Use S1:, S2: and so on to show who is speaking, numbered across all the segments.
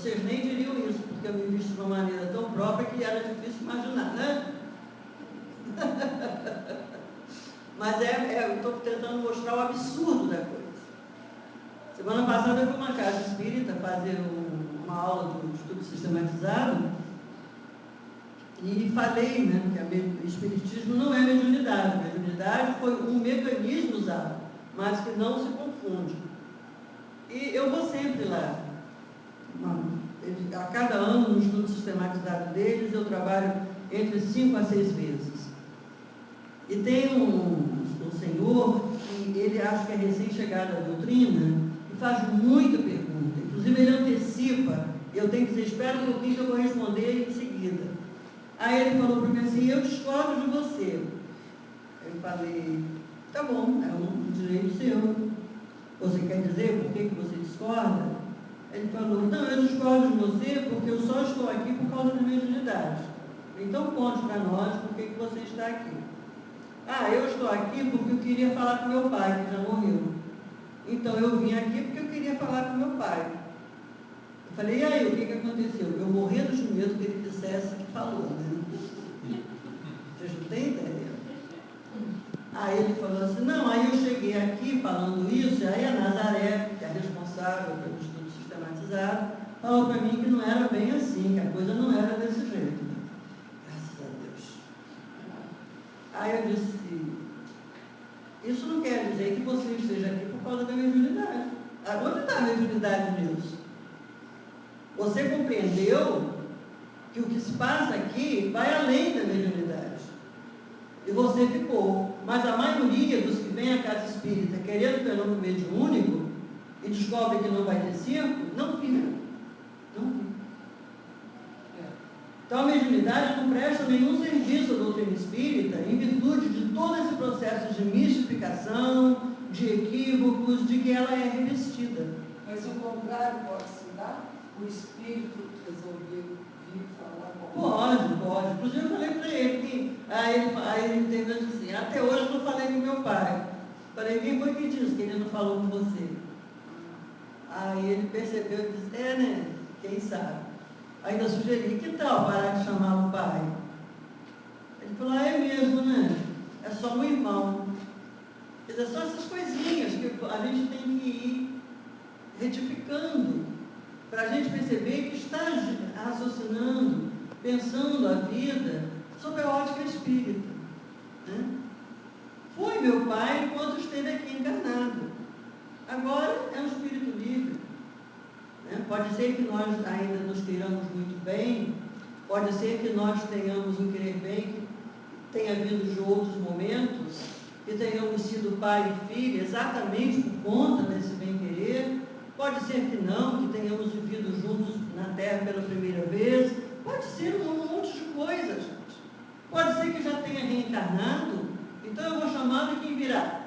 S1: Vocês nem diriam isso, porque eu me visto de uma maneira tão própria que era difícil imaginar, né? Mas eu estou tentando mostrar o absurdo da coisa. Semana passada eu fui uma casa espírita fazer uma aula do estudo sistematizado e falei, né, que o espiritismo não é mediunidade. Mediunidade foi um mecanismo usado, mas que não se confunde. E eu vou sempre lá. A cada ano, no estudo sistematizado deles, eu trabalho entre 5 a 6 vezes. E tem um senhor, que ele acha que é recém-chegado à doutrina, e faz muita pergunta. Inclusive, ele antecipa. Eu tenho que dizer, espera um pouquinho que eu vou responder em seguida. Aí ele falou para mim assim, eu discordo de você. Eu falei, tá bom, é um direito seu. Você quer dizer por que você discorda? Ele falou, não, eu discordo de você porque eu só estou aqui por causa da mediunidade. Então conte para nós por que você está aqui. Ah, eu estou aqui porque eu queria falar com meu pai, que já morreu. Então eu vim aqui porque eu queria falar com meu pai. Eu falei, e aí, o que aconteceu? Eu morrendo de medo que ele dissesse que falou, né? Vocês não têm ideia? Aí ele falou assim, não, aí eu cheguei aqui falando isso, e aí a Nazaré, que é responsável pelo estudo sistematizado, falou para mim que não era bem assim, que a coisa não era desse jeito. Graças a Deus. Aí eu disse, isso não quer dizer que você esteja aqui por causa da mediunidade. Onde está a mediunidade nisso? Você compreendeu que o que se passa aqui vai além da mediunidade. E você ficou. Mas a maioria dos que vem à casa espírita querendo fenômeno mediúnico e descobre que não vai ter circo, não fica. Não fica. Então a mediunidade não presta nenhum serviço à doutrina espírita em virtude de todo esse processo de mistificação, de equívocos, de que ela é revestida.
S2: Mas o contrário pode se dar? O espírito resolveu vir falar com
S1: Pode. Inclusive eu falei para ele que aí ele entendeu assim, até hoje eu não falei com meu pai. Falei, quem foi que disse que ele não falou com você? Aí ele percebeu e disse, né? Quem sabe? Ainda sugeri, que tal parar de chamar o pai? Ele falou, é mesmo, né? É só um irmão. Quer dizer, são essas coisinhas que a gente tem que ir retificando, para a gente perceber que está raciocinando, pensando a vida sob a ótica espírita. Né? Foi meu pai enquanto esteve aqui encarnado. Agora é um espírito livre. Né? Pode ser que nós ainda nos queiramos muito bem, pode ser que nós tenhamos um querer bem, que tenha vindo de outros momentos, que tenhamos sido pai e filha exatamente por conta desse bem-querer. Pode ser que não, que tenhamos vivido juntos na Terra pela primeira vez. Pode ser um monte de coisas, gente. Pode ser que já tenha reencarnado, então eu vou chamar de quem virá.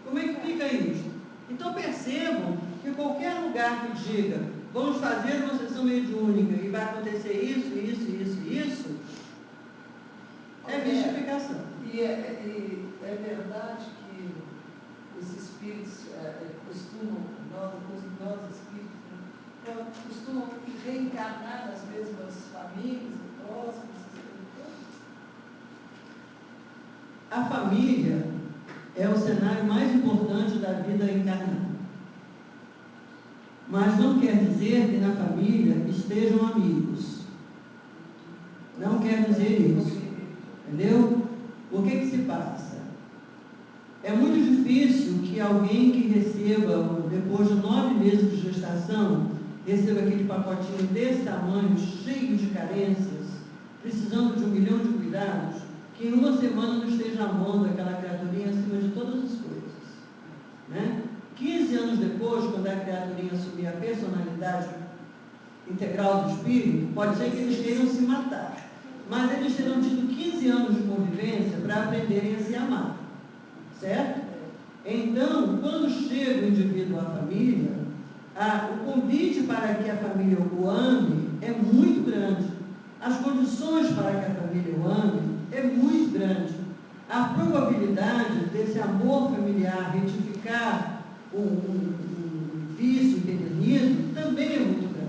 S1: Como é que fica isso? Então percebam que qualquer lugar que diga, vamos fazer uma sessão mediúnica e vai acontecer isso, é mistificação.
S2: E é verdade que os espíritos costumam, nós espíritos, né, costumam reencarnar nas mesmas famílias, próximas,
S1: A família é o cenário mais importante da vida encarnada. Mas não quer dizer que na família estejam amigos. Não quer dizer isso. Entendeu? O que se passa? É muito difícil que alguém que receba, depois de 9 meses de gestação, receba aquele pacotinho desse tamanho, cheio de carências, precisando de 1 milhão de cuidados, que em uma semana não esteja amando aquela criaturinha acima de todas as coisas. Né? 15 anos depois, quando a criaturinha assumir a personalidade integral do espírito, pode ser que eles queiram se matar. Mas eles terão tido 15 anos de convivência para aprenderem a se amar. Certo? Então, quando chega o indivíduo à família, o convite para que a família o ame é muito grande. As condições para que a família o ame é muito grande. A probabilidade desse amor familiar retificar um vício internido também é muito grande.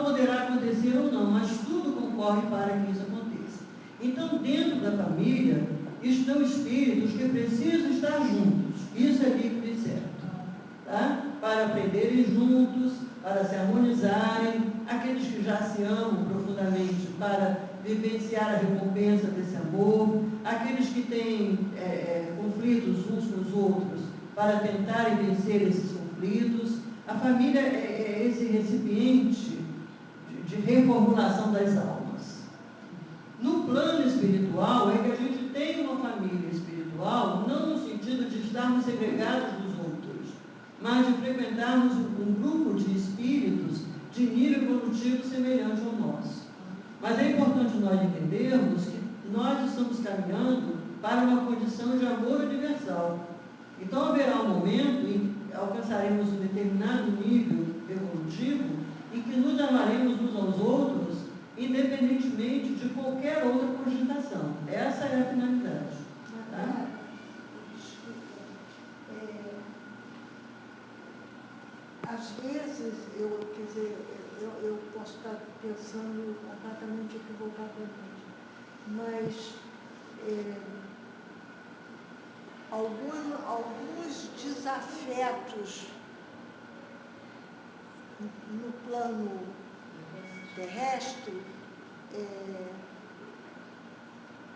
S1: poderá acontecer ou não, mas tudo concorre para que isso aconteça. Então, dentro da família, estão espíritos que precisam estar juntos. Isso é líquido e certo. Tá? Para aprenderem juntos, para se harmonizarem, aqueles que já se amam profundamente para vivenciar a recompensa desse amor, aqueles que têm conflitos uns com os outros para tentarem vencer esses conflitos. A família é esse recipiente de reformulação das almas. No plano espiritual é que a gente tem uma família espiritual, não no sentido de estarmos segregados dos outros, mas de frequentarmos um grupo de espíritos de nível evolutivo semelhante ao nosso. Mas é importante nós entendermos que nós estamos caminhando para uma condição de amor universal. Então haverá um momento em que alcançaremos um determinado nível evolutivo em que nos amaremos uns aos outros, independentemente de qualquer outra cogitação. Essa é a finalidade. Tá?
S3: Às vezes, eu posso estar pensando completamente equivocadamente, mas alguns desafetos no plano terrestre,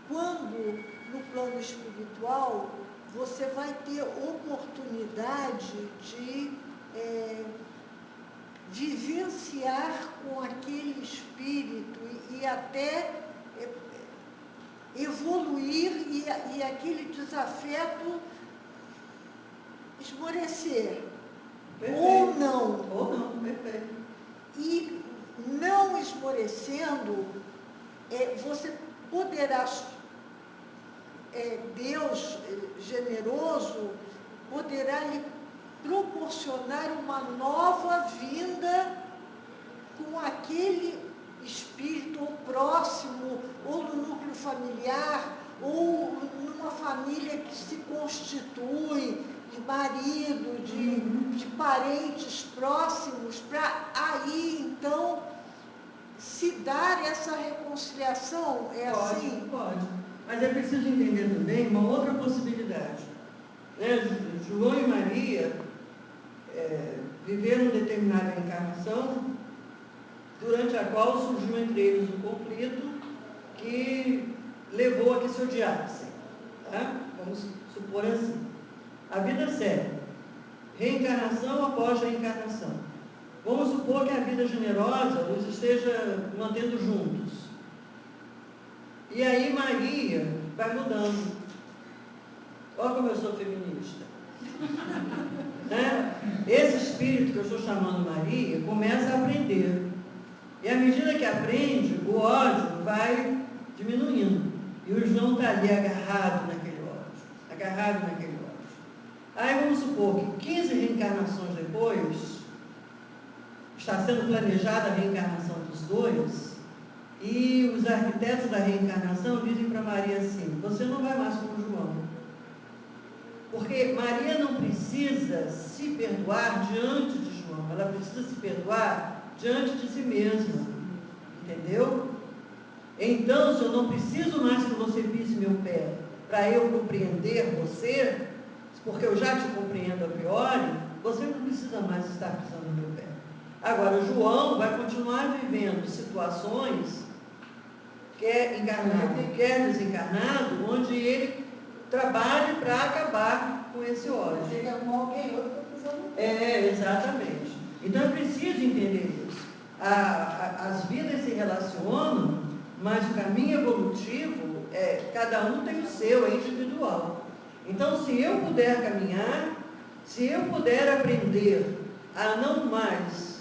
S3: quando no plano espiritual você vai ter oportunidade de vivenciar com aquele espírito e até evoluir e aquele desafeto esmorecer.
S1: Perfeito.
S3: Ou não.
S1: Ou não, perfeito.
S3: E não esmorecendo, você poderá, Deus generoso, poderá lhe proporcionar uma nova vinda com aquele espírito ou próximo, ou no núcleo familiar, ou numa família que se constitui de marido, de parentes próximos, para aí então se dar essa reconciliação. É
S1: Pode,
S3: assim?
S1: pode. Mas é preciso entender também uma outra possibilidade. João e Maria viveram determinada encarnação, durante a qual surgiu entre eles um conflito que levou a que se odiassem. Tá? Vamos supor assim. A vida segue. Reencarnação após reencarnação. Vamos supor que a vida generosa os esteja mantendo juntos. E aí Maria vai mudando. Olha como eu sou feminista. Né? Esse espírito que eu estou chamando Maria começa a aprender. E à medida que aprende, o ódio vai diminuindo. E o João está ali agarrado naquele ódio. Aí vamos supor que 15 reencarnações depois, está sendo planejada a reencarnação dos dois, e os arquitetos da reencarnação dizem para Maria assim: você não vai mais com o João. Porque Maria não precisa se perdoar diante de João, ela precisa se perdoar diante de si mesma. Entendeu? Então, se eu não preciso mais que você pise meu pé para eu compreender você, porque eu já te compreendo a priori, você não precisa mais estar pisando no meu pé. Agora, João vai continuar vivendo situações, quer encarnado, quer desencarnado, onde ele trabalhe para acabar com esse ódio.
S2: Chega com alguém outro que está pisando no pé.
S1: Exatamente. Então é preciso entender isso. As vidas se relacionam, mas o caminho evolutivo, cada um tem o seu, é individual. Então, se eu puder caminhar, se eu puder aprender a não mais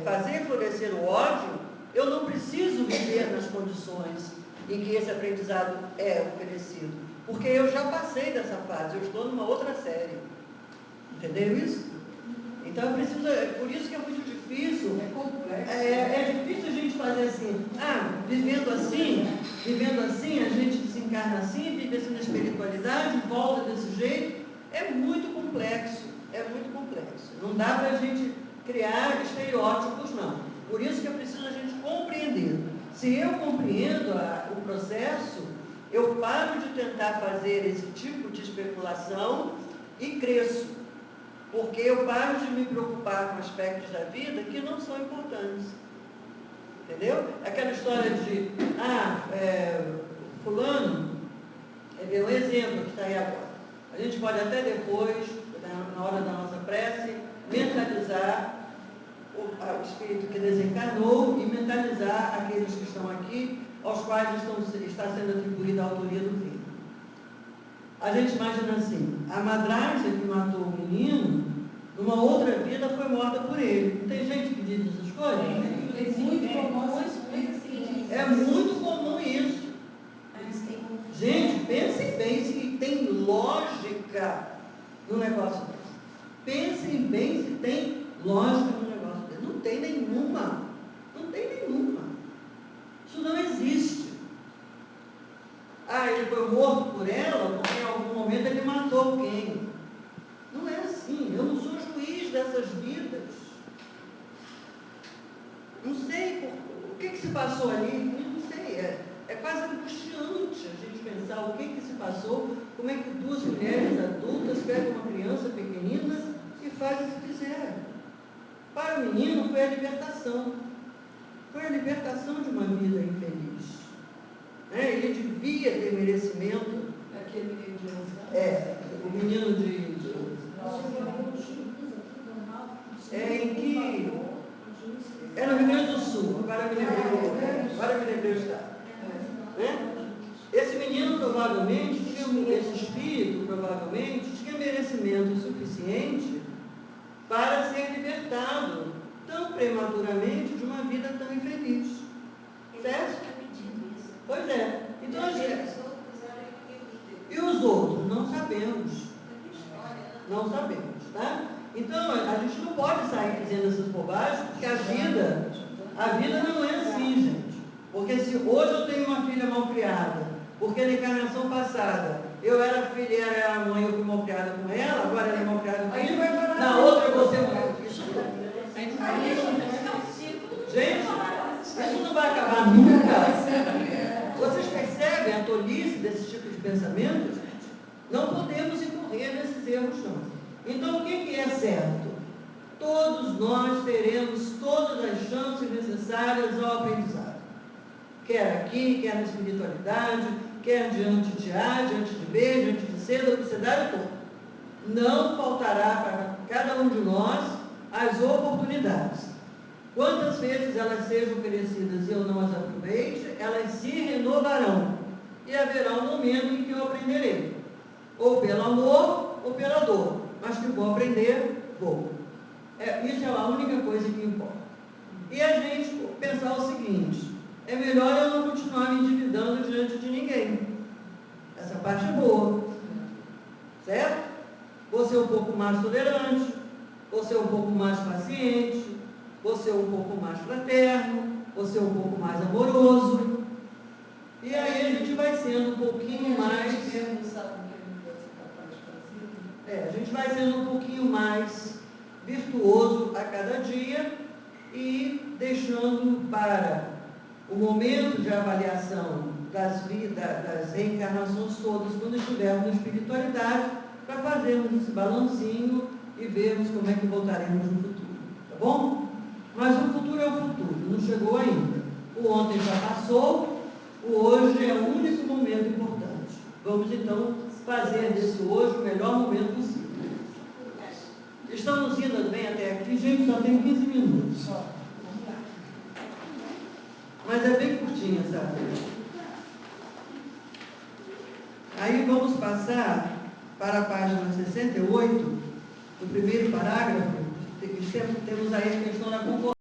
S1: fazer florescer o ódio, eu não preciso viver nas condições em que esse aprendizado é oferecido. Porque eu já passei dessa fase, eu estou numa outra série. Entendeu isso? Então, por isso que é muito difícil.
S2: É complexo.
S1: É difícil a gente fazer assim, vivendo assim, a gente desencarna assim, vive assim na espiritualidade, volta desse jeito. É muito complexo, Não dá para a gente criar estereótipos, não. Por isso que é preciso a gente compreender. Se eu compreendo o processo, eu paro de tentar fazer esse tipo de especulação e cresço. Porque eu paro de me preocupar com aspectos da vida que não são importantes. Entendeu? Aquela história de, fulano, é um exemplo que está aí agora. A gente pode até depois, na hora da nossa prece, mentalizar o espírito que desencarnou e mentalizar aqueles que estão aqui, aos quais está sendo atribuída a autoria do crime. A gente imagina assim, a madrasta que matou o menino, numa outra vida foi morta por ele. Não tem gente que diz essas coisas?
S2: É muito comum isso.
S1: É muito comum isso. Gente, pensem bem se tem lógica no negócio desse. Pensem bem se tem lógica no negócio desse. Não tem nenhuma. Não tem nenhuma. Isso não existe. Ele foi morto por ela porque em algum momento ele matou alguém. Não é assim. Eu não sou juiz dessas vidas. Não sei o que se passou ali. Não sei. É quase angustiante a gente pensar o que se passou, como é que duas mulheres adultas pegam uma criança pequenina e fazem o que quiserem. Para o menino foi a libertação. Foi a libertação de uma vida infeliz. Ele devia ter merecimento.
S2: Aquele menino de 11 anos?
S1: O menino de em que... É no Rio Grande do Sul, agora me lembrei o estado. Esse menino provavelmente, esse espírito provavelmente, tinha merecimento suficiente para ser libertado tão prematuramente de uma vida tão infeliz. Certo? Pois é. Então, e os outros? Não sabemos. Não sabemos, tá? Então, a gente não pode sair dizendo essas bobagens, porque a vida não é assim, gente. Porque se hoje eu tenho uma filha mal criada, porque na encarnação passada eu era filha e era a mãe, eu fui mal criada com ela, agora ela é mal criada comigo, na outra eu vou ser mal. Gente, isso não vai acabar nunca. Vocês percebem a tolice desse tipo de pensamento? Não podemos incorrer nesses erros, não. Então, o que é certo? Todos nós teremos todas as chances necessárias ao aprendizado. Quer aqui, quer na espiritualidade, quer diante de A, diante de B, diante de C, da sociedade toda. Não faltará para cada um de nós as oportunidades. Quantas vezes elas sejam oferecidas e eu não as aproveite, elas se renovarão. E haverá um momento em que eu aprenderei. Ou pelo amor, ou pela dor. Mas que vou aprender, vou. Isso é a única coisa que importa. E a gente pensar o seguinte: é melhor eu não continuar me endividando diante de ninguém. Essa parte é boa. Certo? Vou ser um pouco mais tolerante, vou ser um pouco mais paciente, vou ser um pouco mais fraterno, vou ser um pouco mais amoroso. E aí a gente vai sendo um pouquinho mais... a gente vai sendo um pouquinho mais virtuoso a cada dia e deixando para o momento de avaliação das reencarnações todas, quando estivermos na espiritualidade, para fazermos esse balancinho e vermos como é que voltaremos no futuro. Tá bom? Mas o futuro é o futuro, não chegou ainda. O ontem já passou, o hoje é o único momento importante. Vamos então fazer desse hoje o melhor momento possível. Estamos indo bem até aqui, gente, só tem 15 minutos. Mas é bem curtinha, sabe? Aí vamos passar para a página 68, no primeiro parágrafo, temos aí a questão da concordância.